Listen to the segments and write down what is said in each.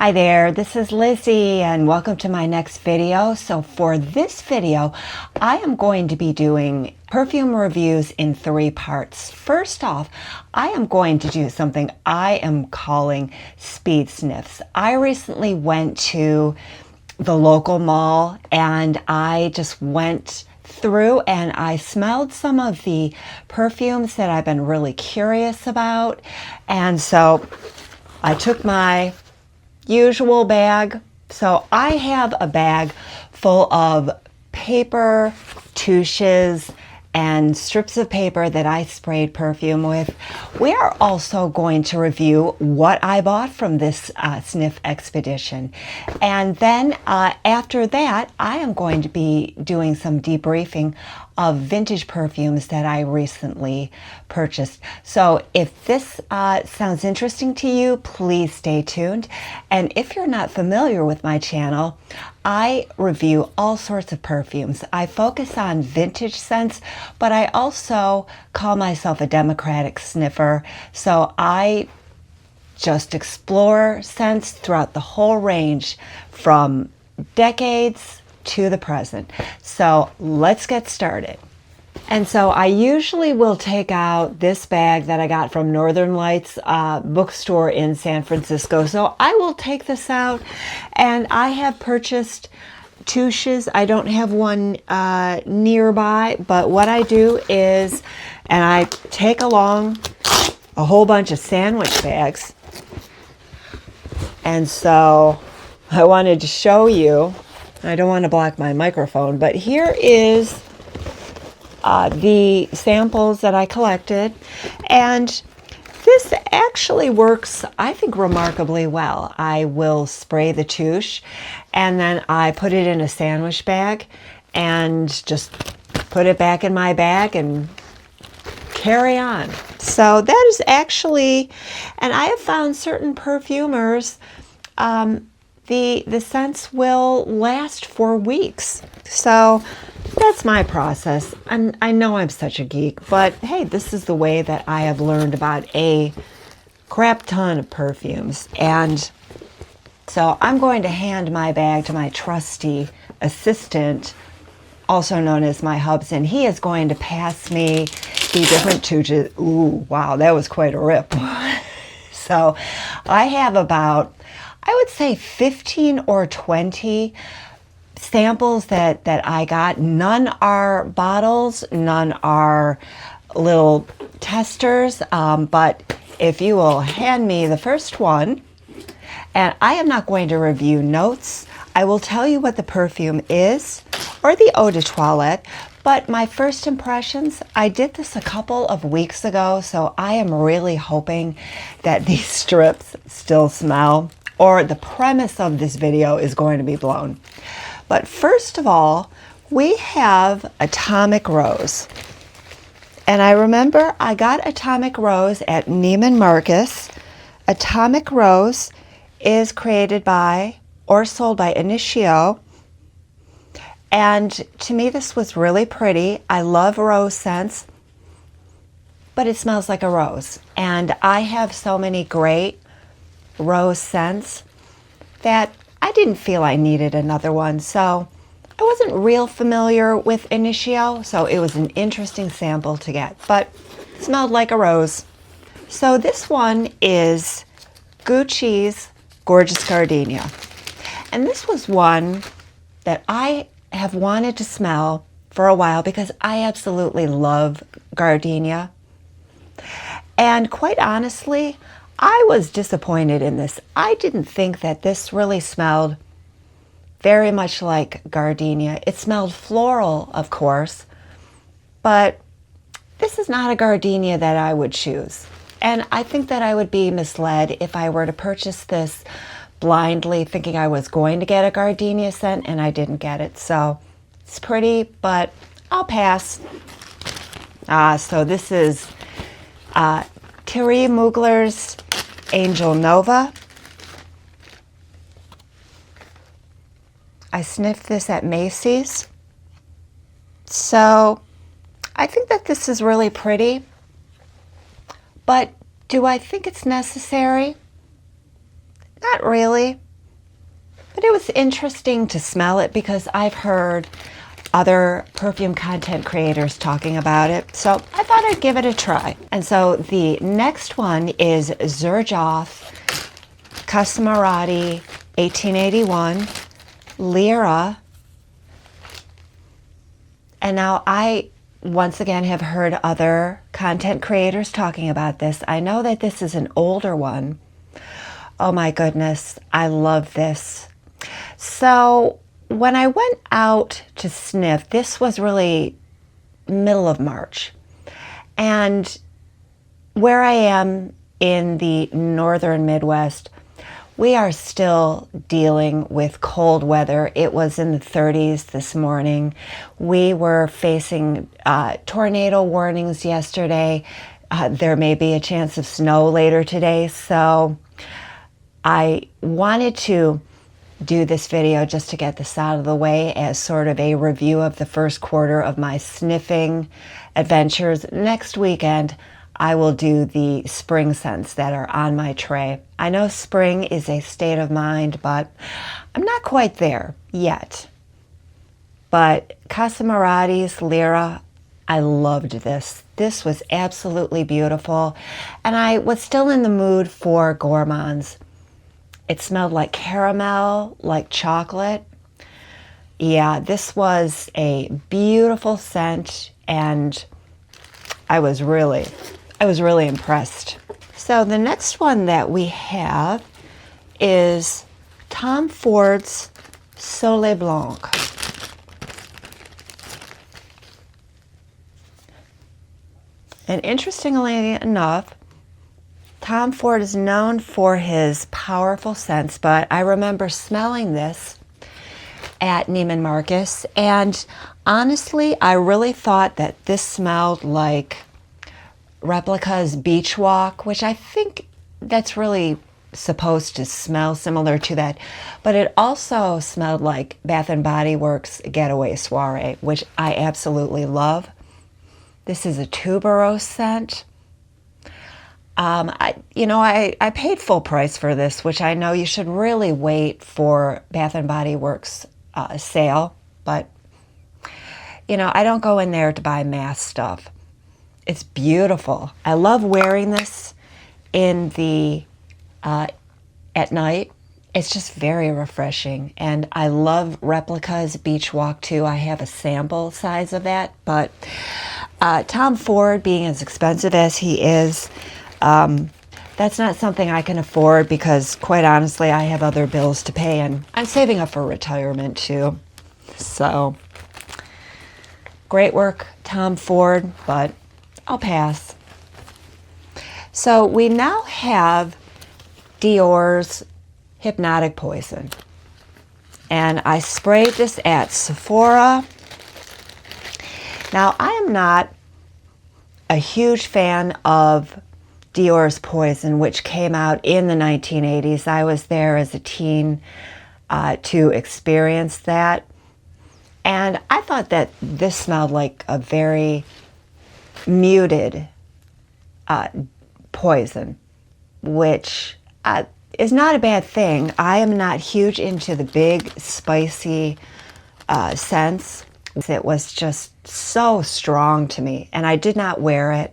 Hi there, this is Lizzie and welcome to my next video. So for this video, I am going to be doing perfume reviews in 3 parts. First off, I am going to do something I am calling speed sniffs. I recently went to the local mall and I just went through and I smelled some of the perfumes that I've been really curious about. And so I took my usual bag. So I have a bag full of paper, touches, and strips of paper that I sprayed perfume with. We are also going to review what I bought from this sniff expedition. And then after that, I am going to be doing some debriefing of vintage perfumes that I recently purchased. So if this sounds interesting to you, please stay tuned. And if you're not familiar with my channel, I review all sorts of perfumes. I focus on vintage scents, but I also call myself a democratic sniffer. So I just explore scents throughout the whole range from decades to the present. So let's get started. And so I usually will take out this bag that I got from Northern Lights bookstore in San Francisco. So I will take this out, and I have purchased touches. I don't have one nearby, but what I do is, and I take along a whole bunch of sandwich bags. And so I wanted to show you, I don't want to block my microphone, but here is the samples that I collected, and this actually works, I think, remarkably well. I will spray the touche and then I put it in a sandwich bag and just put it back in my bag and carry on. So that is actually, and I have found certain perfumers, the scents will last for weeks. So that's my process. And I know I'm such a geek, but hey, this is the way that I have learned about a crap ton of perfumes. And so I'm going to hand my bag to my trusty assistant, also known as my hubs, and he is going to pass me the different touches. Ooh, wow, that was quite a rip. So I have about, I would say 15 or 20 samples that I got. None are bottles, none are little testers, but if you will hand me the first one, and I am not going to review notes, I will tell you what the perfume is, or the eau de toilette, but my first impressions, I did this a couple of weeks ago, so I am really hoping that these strips still smell, or the premise of this video is going to be blown. But first of all, we have Atomic Rose. And I remember I got Atomic Rose at Neiman Marcus. Atomic Rose is created by or sold by Initio. And to me, this was really pretty. I love rose scents, but it smells like a rose. And I have so many great rose scents that I didn't feel I needed another one. So I wasn't real familiar with Initio, so it was an interesting sample to get, but it smelled like a rose. So this one is Gucci's Gorgeous Gardenia. And this was one that I have wanted to smell for a while because I absolutely love Gardenia. And quite honestly, I was disappointed in this. I didn't think that this really smelled very much like Gardenia. It smelled floral, of course, but this is not a Gardenia that I would choose. And I think that I would be misled if I were to purchase this blindly thinking I was going to get a Gardenia scent and I didn't get it. So it's pretty, but I'll pass. So this is Thierry Mugler's Angel Nova. I sniffed this at Macy's. So I think that this is really pretty, but do I think it's necessary? Not really. But it was interesting to smell it because I've heard other perfume content creators talking about it. So I thought I'd give it a try. And so the next one is Xerjoff Casamorati 1881 Lira. And now I once again have heard other content creators talking about this. I know that this is an older one. Oh my goodness, I love this. So when I went out to sniff, this was really middle of March. And where I am in the northern Midwest, we are still dealing with cold weather. It was in the 30s this morning. We were facing tornado warnings yesterday. There may be a chance of snow later today. So I wanted to do this video just to get this out of the way as sort of a review of the first quarter of my sniffing adventures. Next weekend, I will do the spring scents that are on my tray. I know spring is a state of mind, but I'm not quite there yet. But Casamorati's Lira, I loved this. This was absolutely beautiful. And I was still in the mood for gourmands. It smelled like caramel, like chocolate. Yeah, this was a beautiful scent, and I was really impressed. So the next one that we have is Tom Ford's Soleil Blanc. And interestingly enough, Tom Ford is known for his powerful scents, but I remember smelling this at Neiman Marcus, and honestly, I really thought that this smelled like Replica's Beach Walk, which I think that's really supposed to smell similar to that, but it also smelled like Bath & Body Works Getaway Soiree, which I absolutely love. This is a tuberose scent. I paid full price for this, which I know you should really wait for Bath & Body Works sale, but I don't go in there to buy mass stuff. It's beautiful. I love wearing this in the at night. It's just very refreshing, and I love Replica's Beach Walk too. I have a sample size of that, but Tom Ford, being as expensive as he is, that's not something I can afford because, quite honestly, I have other bills to pay, and I'm saving up for retirement too. So, great work, Tom Ford, but I'll pass. So we now have Dior's Hypnotic Poison. And I sprayed this at Sephora. Now, I am not a huge fan of Dior's Poison, which came out in the 1980s. I was there as a teen to experience that. And I thought that this smelled like a very muted poison, which is not a bad thing. I am not huge into the big, spicy scents. It was just so strong to me, and I did not wear it.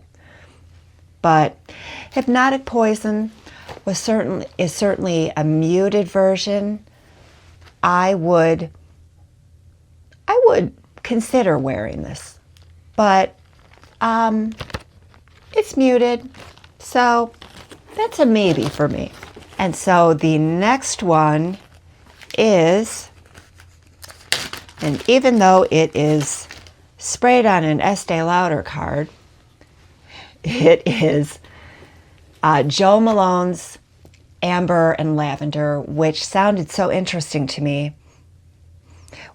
But Hypnotic Poison is certainly a muted version. I would consider wearing this, but it's muted, so that's a maybe for me. And so the next one is, and even though it is sprayed on an Estee Lauder card, it is Jo Malone's Amber and Lavender, which sounded so interesting to me,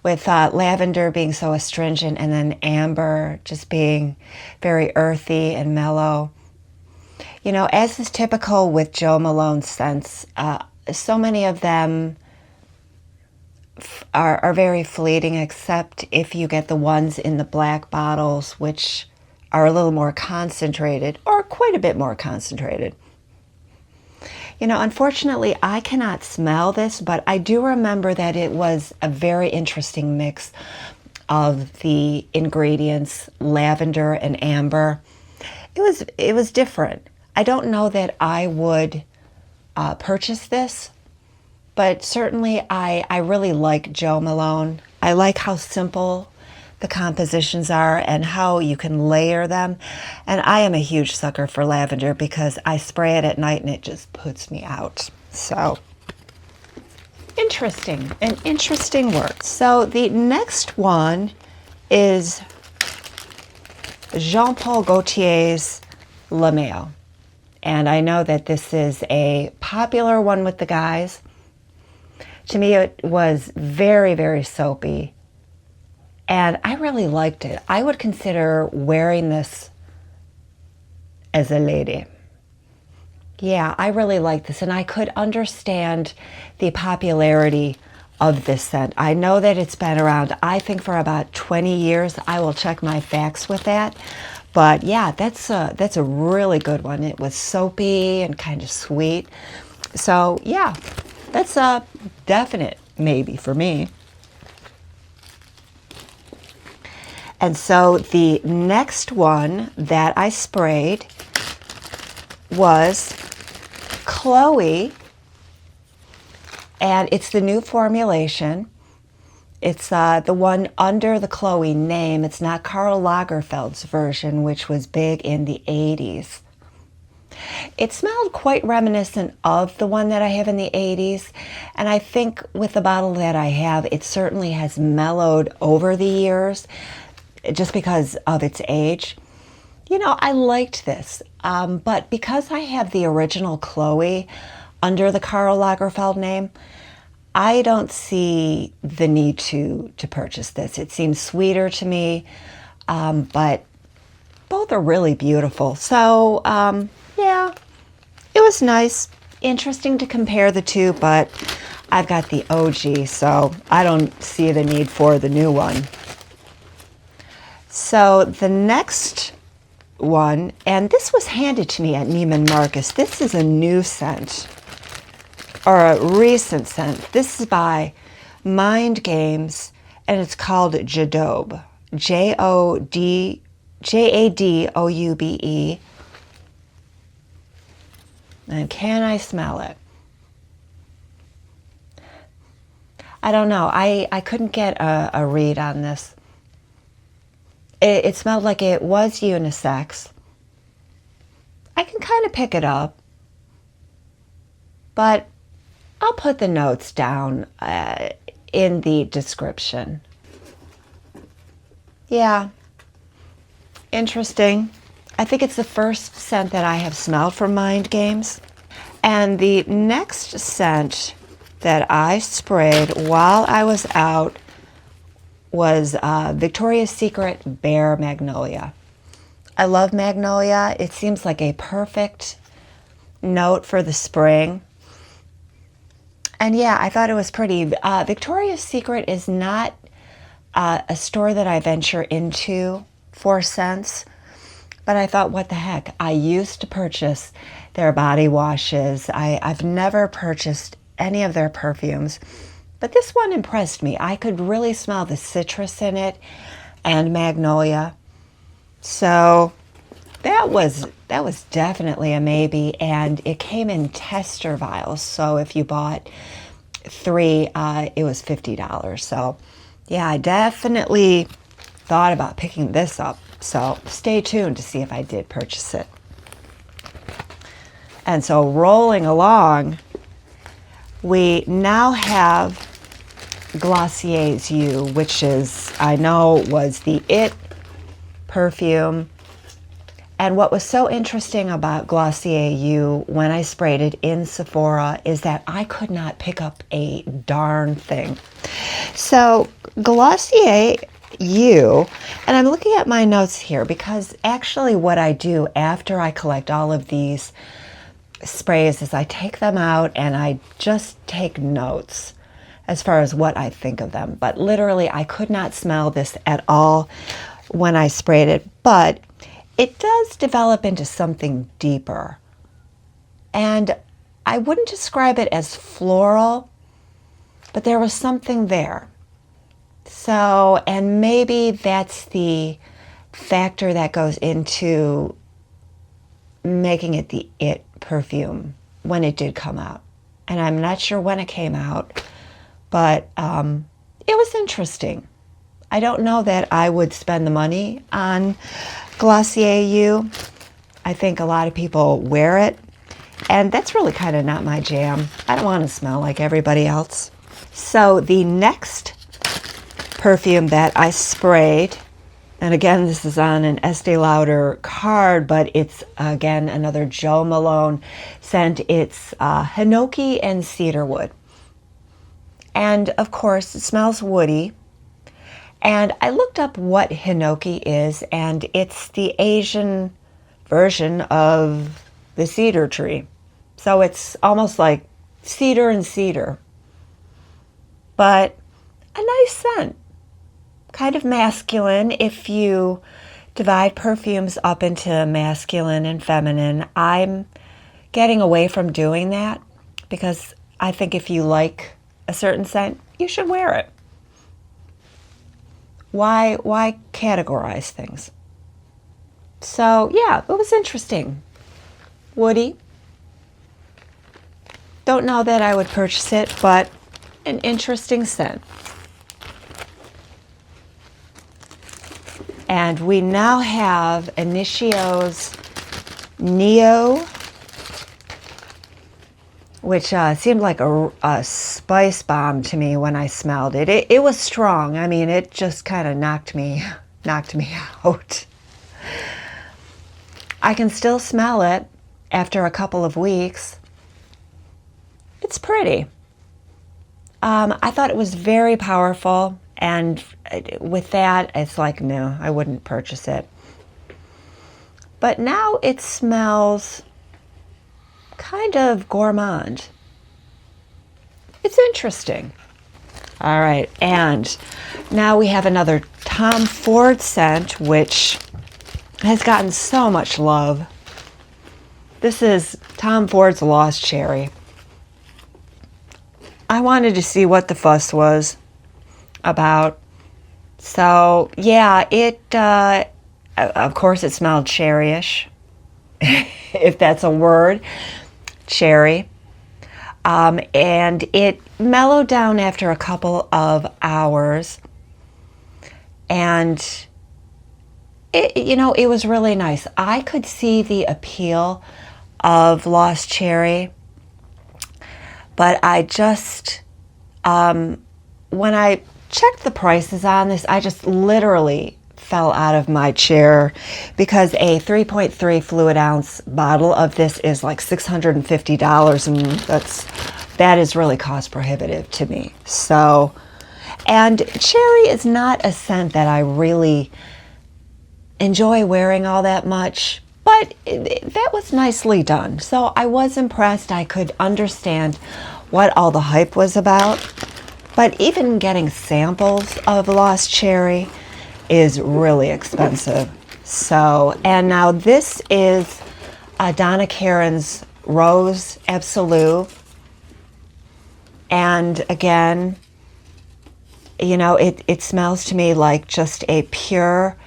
with lavender being so astringent and then amber just being very earthy and mellow. As is typical with Jo Malone scents, so many of them are very fleeting, except if you get the ones in the black bottles, which are a little more concentrated, or quite a bit more concentrated. You know, unfortunately, I cannot smell this, but I do remember that it was a very interesting mix of the ingredients, lavender and amber. It was different. I don't know that I would purchase this, but certainly I really like Jo Malone. I like how simple the compositions are and how you can layer them. And I am a huge sucker for lavender because I spray it at night and it just puts me out. So interesting, an interesting word. So the next one is Jean Paul Gaultier's La Mer. And I know that this is a popular one with the guys. To me, it was very, very soapy. And I really liked it. I would consider wearing this as a lady. Yeah, I really like this. And I could understand the popularity of this scent. I know that it's been around, I think, for about 20 years. I will check my facts with that. But yeah, that's a really good one. It was soapy and kind of sweet. So yeah, that's a definite maybe for me. And so the next one that I sprayed was Chloe, and it's the new formulation. It's the one under the Chloe name. It's not Karl Lagerfeld's version, which was big in the 80s. It smelled quite reminiscent of the one that I have in the 80s, and I think with the bottle that I have, it certainly has mellowed over the years just because of its age. You know, I liked this, but because I have the original Chloe under the Karl Lagerfeld name, I don't see the need to purchase this. It seems sweeter to me, but both are really beautiful. So, yeah, it was nice. Interesting to compare the two, but I've got the OG, so I don't see the need for the new one. So the next one, and this was handed to me at Neiman Marcus. This is a new scent, or a recent scent. This is by Mind Games, and it's called Jadoube. Jadoube. And can I smell it? I don't know. I couldn't get a read on this. It smelled like it was unisex. I can kind of pick it up, but I'll put the notes down in the description. Yeah, interesting. I think it's the first scent that I have smelled from Mind Games. And the next scent that I sprayed while I was out was Victoria's Secret Bare Magnolia. I love Magnolia. It seems like a perfect note for the spring. And yeah, I thought it was pretty. Victoria's Secret is not a store that I venture into for scents, but I thought, what the heck? I used to purchase their body washes. I've never purchased any of their perfumes. But this one impressed me. I could really smell the citrus in it and magnolia. So that was definitely a maybe, and it came in tester vials. So if you bought 3, it was $50. So yeah, I definitely thought about picking this up. So stay tuned to see if I did purchase it. And so rolling along, we now have Glossier You, which is, I know, was the it perfume. And what was so interesting about Glossier You when I sprayed it in Sephora is that I could not pick up a darn thing. So Glossier You, and I'm looking at my notes here because actually what I do after I collect all of these sprays is I take them out and I just take notes as far as what I think of them. But literally, I could not smell this at all when I sprayed it, but it does develop into something deeper. And I wouldn't describe it as floral, but there was something there. So, and maybe that's the factor that goes into making it the it perfume when it did come out. And I'm not sure when it came out, but it was interesting. I don't know that I would spend the money on Glossier You. I think a lot of people wear it, and that's really kind of not my jam. I don't want to smell like everybody else. So the next perfume that I sprayed, and again, this is on an Estee Lauder card, but it's, again, another Jo Malone scent. It's Hinoki and Cedarwood. And, of course, it smells woody. And I looked up what Hinoki is, and it's the Asian version of the cedar tree. So it's almost like cedar and cedar. But a nice scent. Kind of masculine if you divide perfumes up into masculine and feminine. I'm getting away from doing that because I think if you like a certain scent, you should wear it. Why categorize things? So yeah, it was interesting. Woody. Don't know that I would purchase it, but an interesting scent. And we now have Initio's Neo, which seemed like a spice bomb to me when I smelled it. It was strong. I mean, it just kind of knocked me out. I can still smell it after a couple of weeks. It's pretty. I thought it was very powerful. And with that, it's like, no, I wouldn't purchase it. But now it smells kind of gourmand. It's interesting. All right, and now we have another Tom Ford scent, which has gotten so much love. This is Tom Ford's Lost Cherry. I wanted to see what the fuss was about. So yeah, it of course it smelled cherryish, if that's a word, cherry, and it mellowed down after a couple of hours, and it was really nice. I could see the appeal of Cherry, but I just when I checked the prices on this, I just literally fell out of my chair because a 3.3 fluid ounce bottle of this is like $650, and that is really cost prohibitive to me. So, and cherry is not a scent that I really enjoy wearing all that much, but that was nicely done. So I was impressed. I could understand what all the hype was about. But even getting samples of Lost Cherry is really expensive. So, and now this is Donna Karan's Rose Absolu. And again, it smells to me like just a pure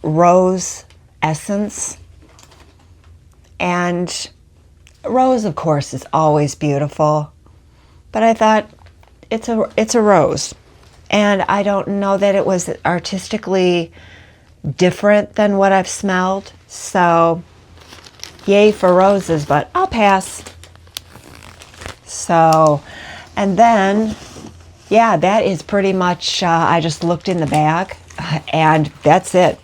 rose essence. And rose, of course, is always beautiful. But I thought, it's a rose, and I don't know that it was artistically different than what I've smelled, so yay for roses, but I'll pass. So, and then, yeah, that is pretty much, I just looked in the bag, and that's it.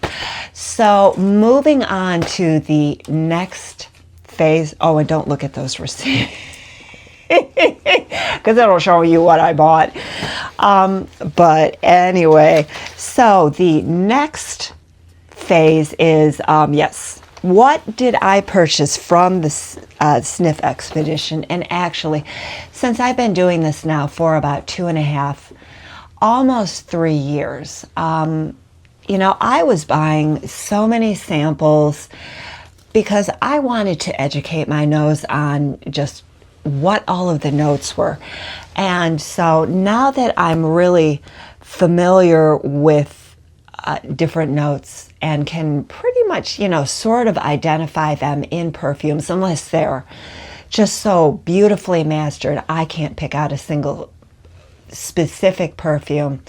So moving on to the next phase. Oh, and don't look at those receipts. Because it'll show you what I bought. But anyway, so the next phase is, yes, what did I purchase from the Sniff Expedition? And actually, since I've been doing this now for about 2.5, almost 3 years, I was buying so many samples because I wanted to educate my nose on just what all of the notes were. And so now that I'm really familiar with different notes and can pretty much, sort of identify them in perfumes, unless they're just so beautifully mastered, I can't pick out a single specific perfume.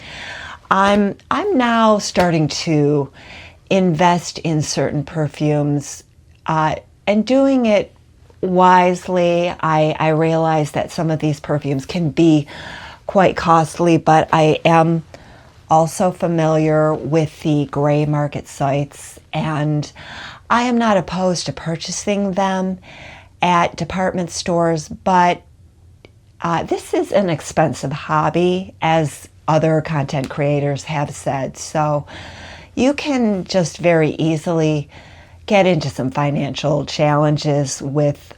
I'm now starting to invest in certain perfumes and doing it wisely. I realize that some of these perfumes can be quite costly, but I am also familiar with the gray market sites, and I am not opposed to purchasing them at department stores, but this is an expensive hobby, as other content creators have said. So you can just very easily get into some financial challenges with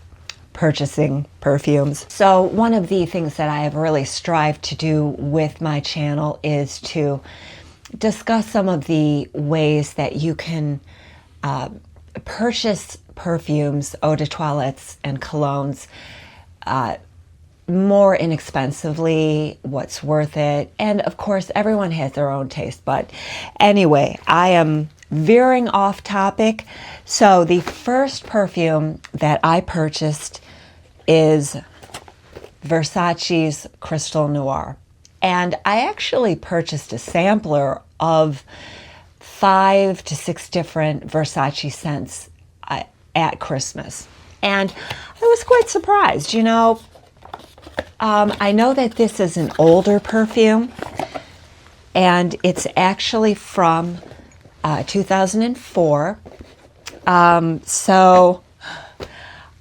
purchasing perfumes. So one of the things that I have really strived to do with my channel is to discuss some of the ways that you can purchase perfumes, eau de toilettes, and colognes more inexpensively, what's worth it. And of course, everyone has their own taste. But anyway, I am veering off topic. So the first perfume that I purchased is Versace's Crystal Noir. And I actually purchased a sampler of 5 to 6 different Versace scents at Christmas. And I was quite surprised, I know that this is an older perfume, and it's actually from 2004. So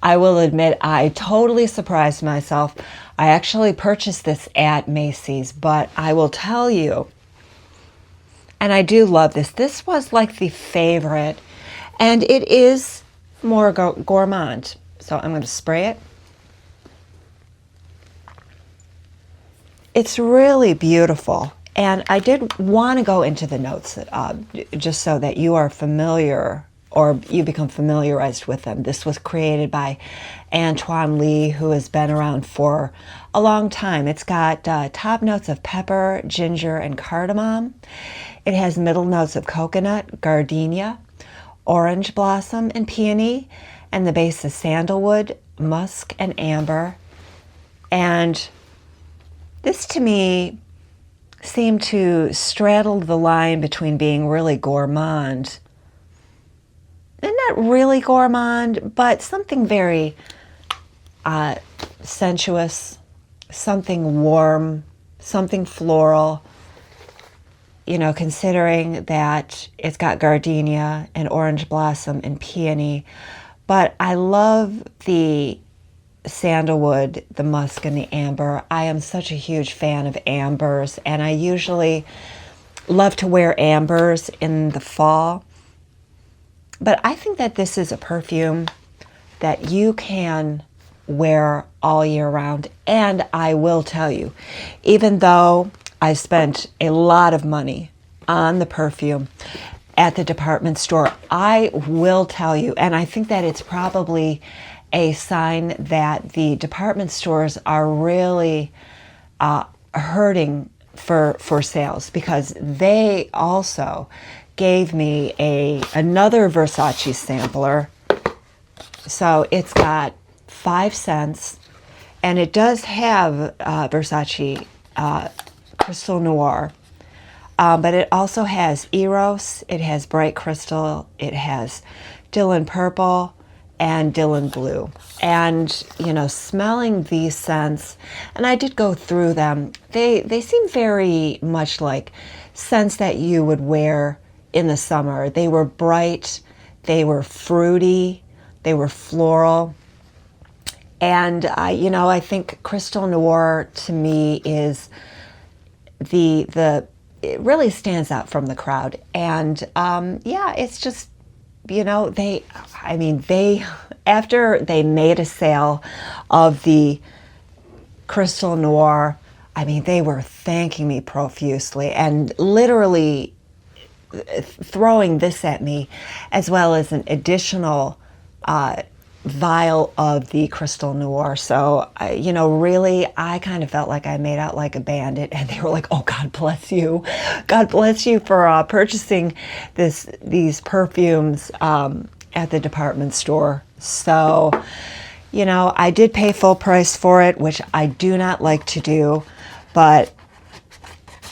I will admit I totally surprised myself. I actually purchased this at Macy's, but I will tell you, and I do love this, this was like the favorite, and it is more gourmand. So I'm going to spray it. It's really beautiful, and I did want to go into the notes just so that you are familiar, or you become familiarized with them. This was created by Antoine Lee, who has been around for a long time. It's got top notes of pepper, ginger, and cardamom. It has middle notes of coconut, gardenia, orange blossom, and peony, and the base is sandalwood, musk, and amber. And this, to me, seemed to straddle the line between being really gourmand and not really gourmand, but something very sensuous, something warm, something floral, considering that it's got gardenia and orange blossom and peony. But I love the sandalwood, the musk, and the amber. I am such a huge fan of ambers, and I usually love to wear ambers in the fall. But I think that this is a perfume that you can wear all year round. And I will tell you, even though I spent a lot of money on the perfume at the department store, I will tell you, and I think that it's probably a sign that the department stores are really hurting for sales, because they also gave me another Versace sampler. So it's got 5 scents, and it does have Versace Crystal Noir, but it also has Eros, it has Bright Crystal, it has Dylan Purple, and Dylan Blue. And, smelling these scents, and I did go through them, they seem very much like scents that you would wear in the summer. They were bright, they were fruity, they were floral. And, I think Crystal Noir to me is it really stands out from the crowd. And, it's just, after they made a sale of the Crystal Noir, they were thanking me profusely and literally throwing this at me, as well as an additional vial of the Crystal Noir. So, really, I kind of felt like I made out like a bandit, and they were like, "Oh, God bless you, God bless you for purchasing these perfumes at the department store." So, I did pay full price for it, which I do not like to do, but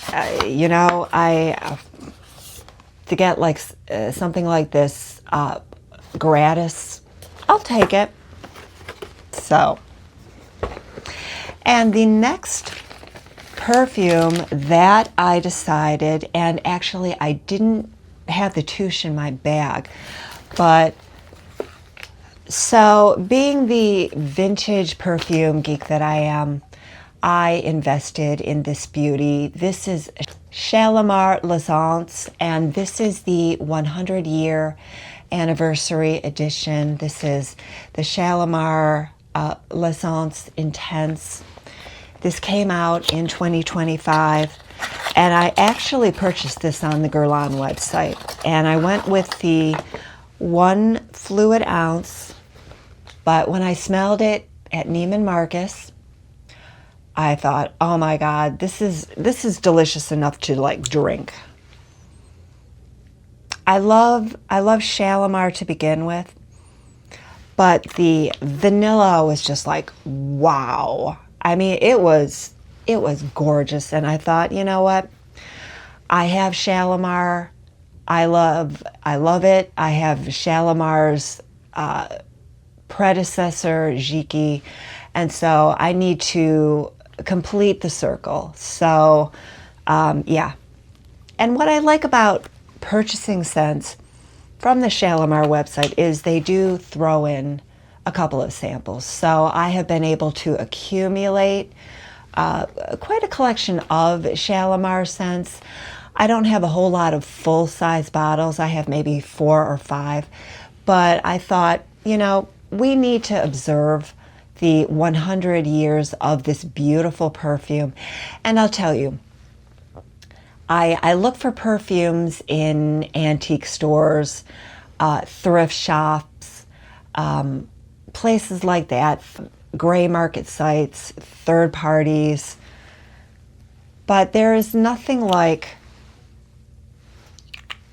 I to get like something like this gratis, I'll take it. So, and the next perfume that I decided, and actually I didn't have the touche in my bag, but so being the vintage perfume geek that I am, I invested in this beauty. This is Shalimar L'Essence, and this is the 100-year anniversary edition. This is the Shalimar L'Essence Intense. This came out in 2025, and I actually purchased this on the Guerlain website. And I went with the 1 fluid ounce, but when I smelled it at Neiman Marcus, I thought, oh my God, this is delicious enough to like drink. I love Shalimar to begin with, but the vanilla was just like, wow. I mean, it was gorgeous, and I thought, you know what? I have Shalimar. I love it. I have Shalimar's predecessor, Jiki, and so I need to complete the circle. So, yeah. And what I like about purchasing scents from the Shalimar website is they do throw in a couple of samples. So I have been able to accumulate quite a collection of Shalimar scents. I don't have a whole lot of full-size bottles. I have maybe 4 or 5. But I thought, we need to observe the 100 years of this beautiful perfume. And I'll tell you, I look for perfumes in antique stores, thrift shops, places like that, gray market sites, third parties. But there is nothing like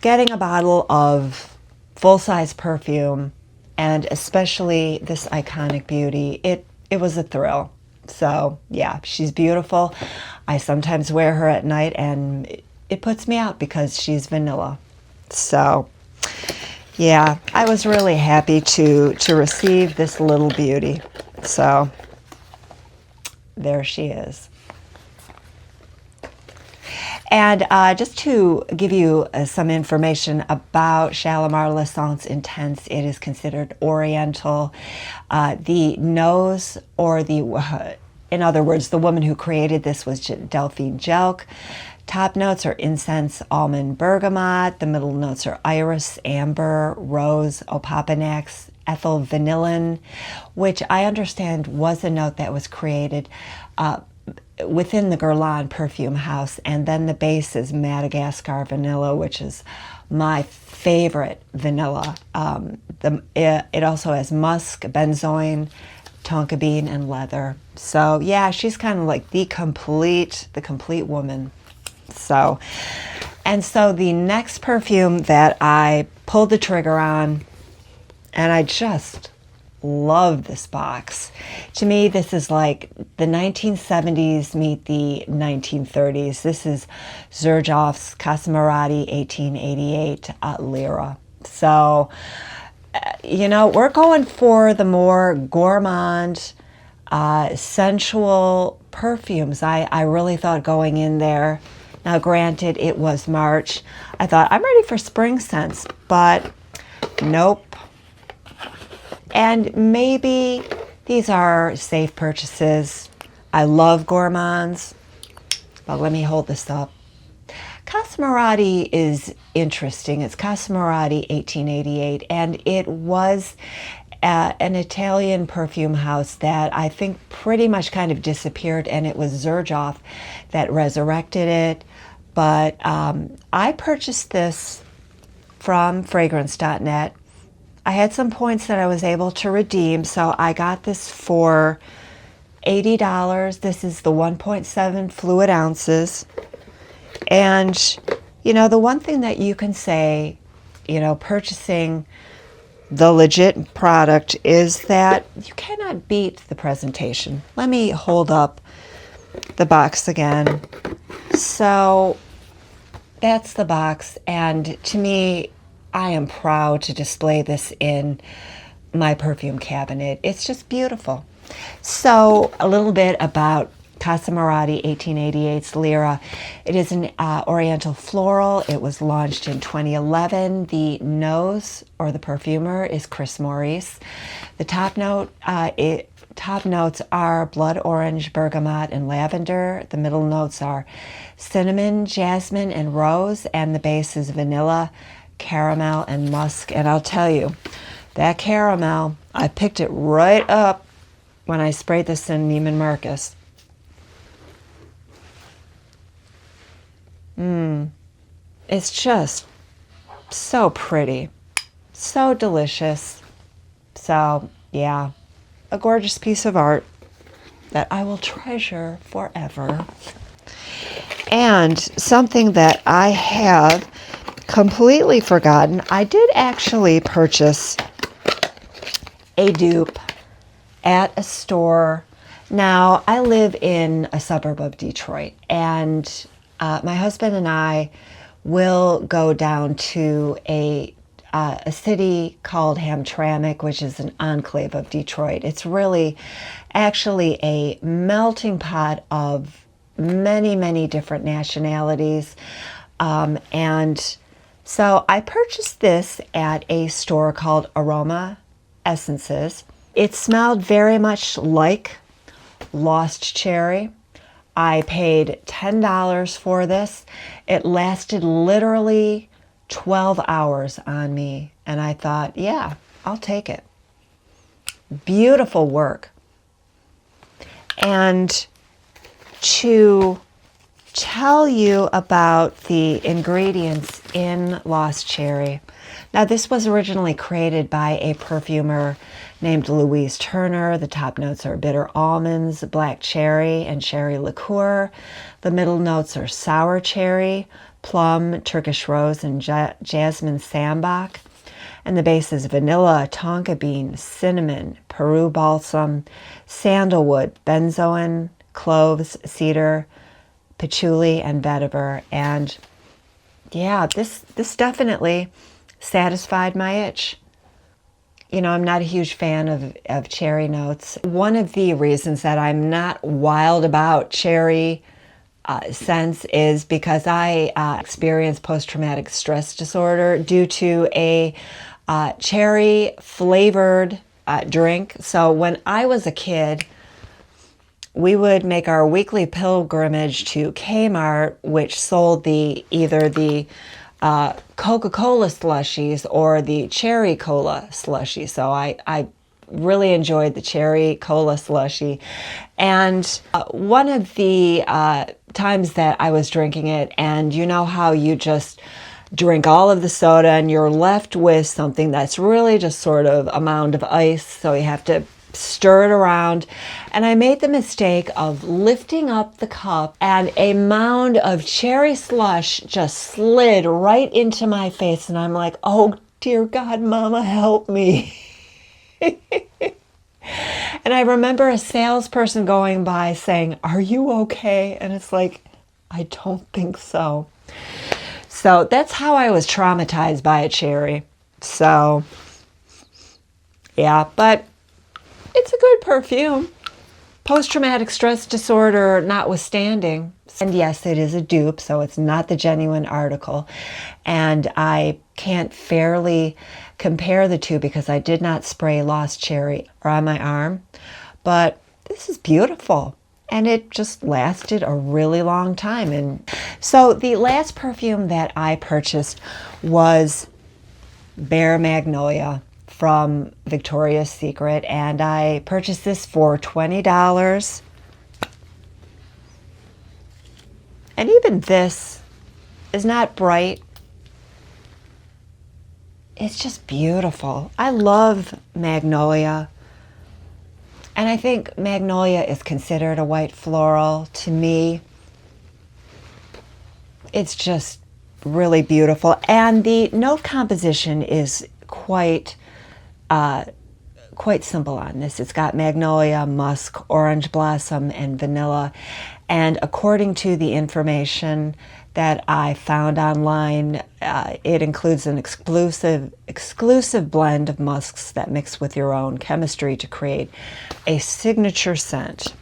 getting a bottle of full-size perfume, and especially this iconic beauty. It was a thrill. So yeah, she's beautiful. I sometimes wear her at night, and it puts me out because she's vanilla. So yeah, I was really happy to receive this little beauty. So there she is. And just to give you some information about Shalimar L'Essence Intense, it is considered Oriental. The nose, or in other words, the woman who created this was Delphine Jelk. Top notes are incense, almond, bergamot. The middle notes are iris, amber, rose, opopanax, ethyl vanillin, which I understand was a note that was created within the Guerlain perfume house. And then the base is Madagascar vanilla, which is my favorite vanilla. It also has musk, benzoin, tonka bean, and leather. So yeah, she's kind of like the complete woman. So the next perfume that I pulled the trigger on, and I just love this box. To me, this is like the 1970s meet the 1930s. This is Xerjoff's Casamorati 1888 Lira. So, we're going for the more gourmand, sensual perfumes. I really thought going in there. Now, granted, it was March. I thought, I'm ready for spring scents, but nope. And maybe these are safe purchases. I love gourmands, but let me hold this up. Casamorati is interesting. It's Casamorati 1888, and it was an Italian perfume house that I think pretty much kind of disappeared, and it was Xerjoff that resurrected it. But I purchased this from fragrance.net. I had some points that I was able to redeem, so I got this for $80. This is the 1.7 fluid ounces. And, you know, the one thing that you can say, you know, purchasing the legit product is that you cannot beat the presentation. Let me hold up the box again. So that's the box, and to me, I am proud to display this in my perfume cabinet. It's just beautiful. So a little bit about Casamorati 1888's Lira. It is an Oriental floral. It was launched in 2011. The nose, or the perfumer, is Chris Maurice. The top notes are blood orange, bergamot, and lavender. The middle notes are cinnamon, jasmine, and rose, and the base is vanilla, caramel, and musk. And I'll tell you, that caramel, I picked it right up when I sprayed this in Neiman Marcus. It's just so pretty, so delicious. So, yeah, a gorgeous piece of art that I will treasure forever. And something that I have completely forgotten, I did actually purchase a dupe at a store. Now, I live in a suburb of Detroit, and my husband and I will go down to a city called Hamtramck, which is an enclave of Detroit. It's really actually a melting pot of many, many different nationalities. And so I purchased this at a store called Aroma Essences. It smelled very much like Lost Cherry. I paid $10 for this. It lasted literally 12 hours on me, and I thought, yeah, I'll take it. Beautiful work. And to tell you about the ingredients in Lost Cherry. Now, this was originally created by a perfumer named Louise Turner. The top notes are bitter almonds, black cherry, and cherry liqueur. The middle notes are sour cherry, plum, Turkish rose, and jasmine sambac. And the base is vanilla, tonka bean, cinnamon, Peru balsam, sandalwood, benzoin, cloves, cedar, patchouli, and vetiver. And yeah, this definitely satisfied my itch. You know, I'm not a huge fan of cherry notes. One of the reasons that I'm not wild about cherry scents is because I experienced post-traumatic stress disorder due to a cherry flavored drink. So when I was a kid, we would make our weekly pilgrimage to Kmart, which sold either the Coca-Cola slushies or the cherry cola slushie. So I really enjoyed the cherry cola slushie. And one of the times that I was drinking it, and you know how you just drink all of the soda and you're left with something that's really just sort of a mound of ice, so you have to stir it around. And I made the mistake of lifting up the cup, and a mound of cherry slush just slid right into my face, and I'm like, oh dear God, Mama, help me. And I remember a salesperson going by saying, are you okay? And it's like, I don't think so. So that's how I was traumatized by a cherry. So yeah, but it's a good perfume. Post-traumatic stress disorder notwithstanding. And yes, it is a dupe, so it's not the genuine article. And I can't fairly compare the two because I did not spray Lost Cherry on my arm. But this is beautiful. And it just lasted a really long time. And so the last perfume that I purchased was Bare Magnolia from Victoria's Secret, and I purchased this for $20. And even this is not bright. it's just beautiful. I love Magnolia. And I think Magnolia is considered a white floral. To me, it's just really beautiful. And the note composition is quite simple on this. It's got magnolia, musk, orange blossom, and vanilla. And according to the information that I found online, it includes an exclusive blend of musks that mix with your own chemistry to create a signature scent.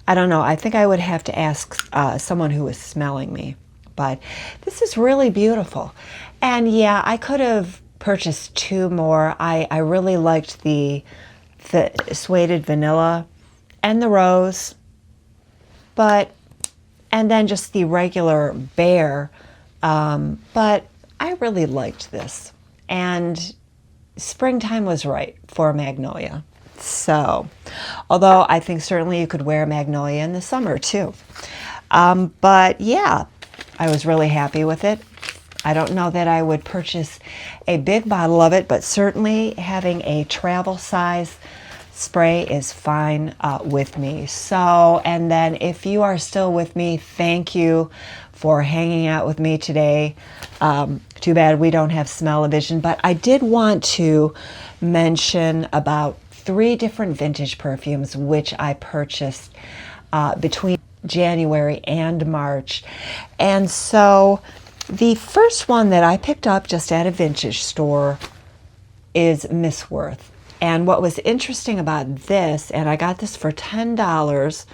I don't know. I think I would have to ask someone who is smelling me. But this is really beautiful. And yeah, I could have purchased 2 more. I really liked the suede vanilla and the rose, and then just the regular bare. But I really liked this. And springtime was right for Magnolia. So, although I think certainly you could wear Magnolia in the summer too. But yeah, I was really happy with it. I don't know that I would purchase a big bottle of it, but certainly having a travel size spray is fine with me. So, and then if you are still with me, thank you for hanging out with me today. Too bad we don't have smell-o-vision, but I did want to mention about 3 different vintage perfumes which I purchased between January and March. And so the first one that I picked up just at a vintage store is Miss Worth. And what was interesting about this, and I got this for $10,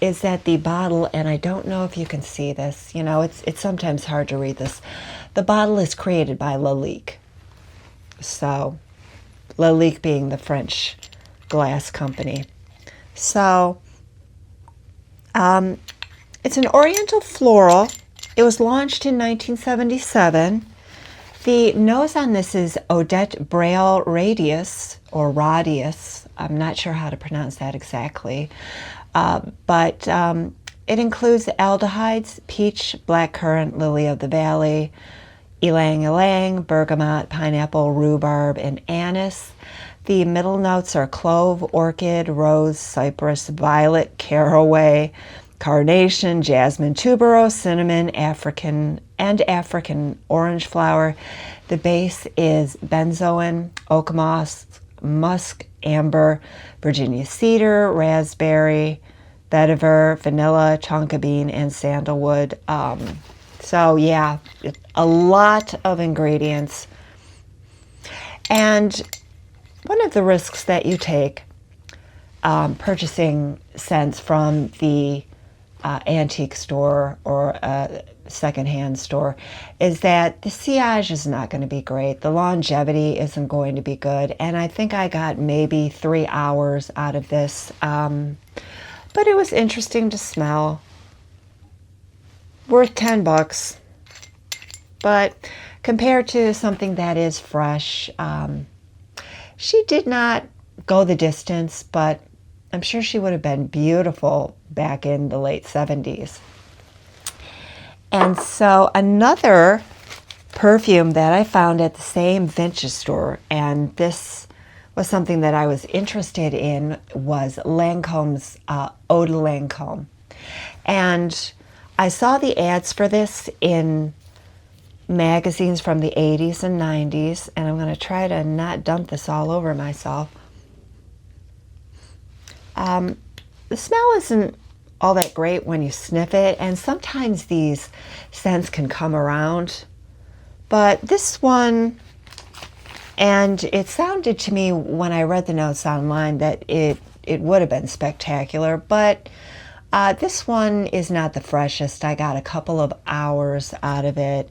is that the bottle, and I don't know if you can see this, you know, it's sometimes hard to read this. The bottle is created by Lalique. So, Lalique being the French glass company. So, it's an Oriental floral. It was launched in 1977. The nose on this is Odette Braille Radius, or Radius. I'm not sure how to pronounce that exactly. But it includes aldehydes, peach, blackcurrant, lily of the valley, ylang ylang, bergamot, pineapple, rhubarb, and anise. The middle notes are clove, orchid, rose, cypress, violet, caraway, carnation, jasmine, tuberose, cinnamon, African orange flower. The base is benzoin, oak moss, musk, amber, Virginia cedar, raspberry, vetiver, vanilla, tonka bean, and sandalwood. So yeah, a lot of ingredients. And one of the risks that you take purchasing scents from the antique store or a secondhand store is that the sillage is not going to be great. The longevity isn't going to be good. And I think I got maybe 3 hours out of this. But it was interesting to smell. Worth $10. But compared to something that is fresh, she did not go the distance, but I'm sure she would have been beautiful back in the late 70s. And so another perfume that I found at the same vintage store, and this was something that I was interested in, was Lancome's Eau de Lancome. And I saw the ads for this in magazines from the 80s and 90s, and I'm going to try to not dump this all over myself. The smell isn't all that great when you sniff it, and sometimes these scents can come around. But this one, and it sounded to me when I read the notes online that it would have been spectacular, but this one is not the freshest. I got a couple of hours out of it.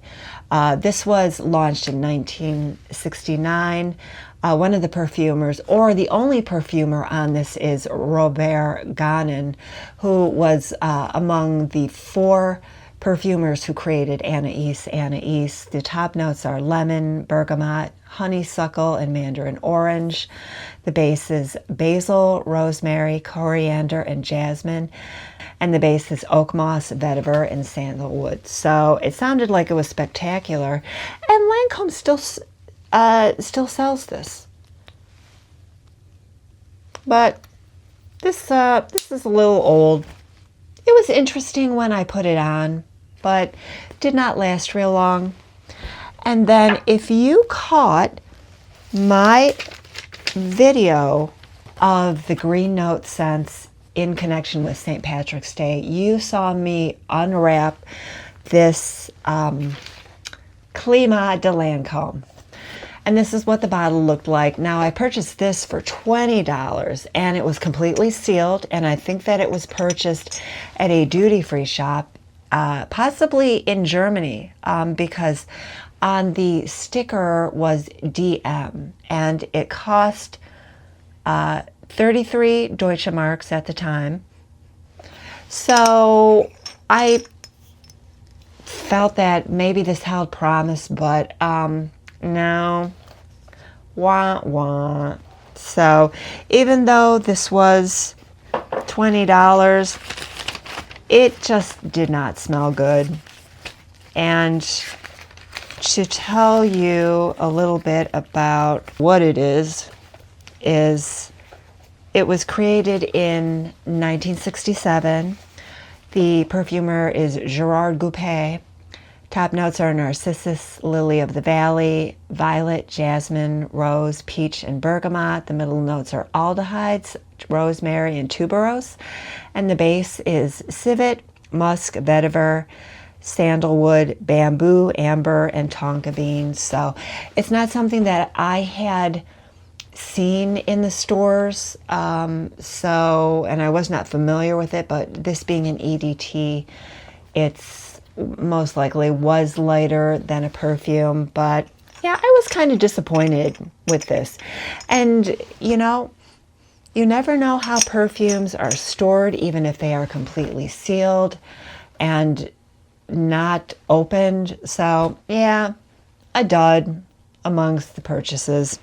This was launched in 1969. One of the perfumers, or the only perfumer on this, is Robert Ganin, who was among the 4 perfumers who created Anais. Anais. The top notes are lemon, bergamot, honeysuckle, and mandarin orange. The base is basil, rosemary, coriander, and jasmine. And the base is oak moss, vetiver, and sandalwood. So it sounded like it was spectacular. And Lancome still still sells this. But this is a little old. It was interesting when I put it on, but did not last real long. And then if you caught my video of the green note scents in connection with St. Patrick's Day, you saw me unwrap this Climat de Lancome. And this is what the bottle looked like. Now, I purchased this for $20, and it was completely sealed, and I think that it was purchased at a duty-free shop, possibly in Germany, because on the sticker was DM, and it cost 33 Deutsche Marks at the time. So I felt that maybe this held promise, but no, wah wah. So even though this was $20, it just did not smell good. And to tell you a little bit about what it is it was created in 1967. The perfumer is Gerard Goupet. Top notes are narcissus, lily of the valley, violet, jasmine, rose, peach, and bergamot. The middle notes are aldehydes, rosemary, and tuberose. And the base is civet, musk, vetiver, sandalwood, bamboo, amber, and tonka beans. So it's not something that I had seen in the stores, and I was not familiar with it, but this being an EDT, it's most likely was lighter than a perfume. But yeah, I was kind of disappointed with this. And you know, you never know how perfumes are stored, even if they are completely sealed and not opened. So yeah, a dud amongst the purchases.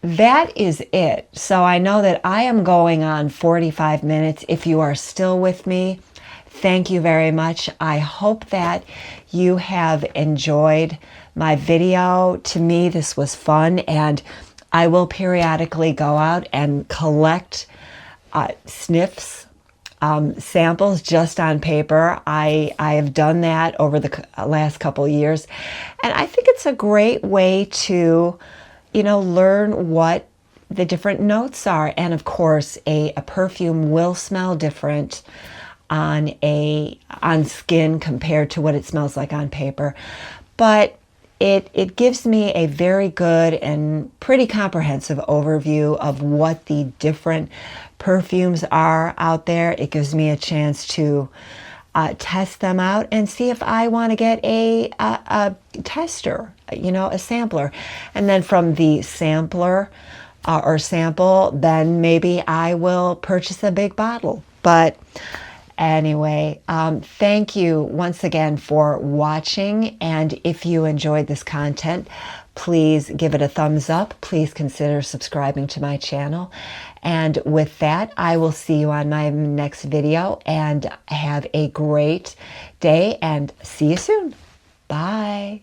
That is it. So I know that I am going on 45 minutes. If you are still with me, thank you very much. I hope that you have enjoyed my video. To me, this was fun, and I will periodically go out and collect sniffs, samples just on paper. I have done that over the last couple of years, and I think it's a great way to learn what the different notes are. And of course, a perfume will smell different on skin compared to what it smells like on paper. But it gives me a very good and pretty comprehensive overview of what the different perfumes are out there. It gives me a chance to test them out and see if I want to get a tester, a sampler. And then from the sampler or sample, then maybe I will purchase a big bottle. But anyway, thank you once again for watching. And if you enjoyed this content, please give it a thumbs up. Please consider subscribing to my channel. And with that, I will see you on my next video, and have a great day, and see you soon. Bye.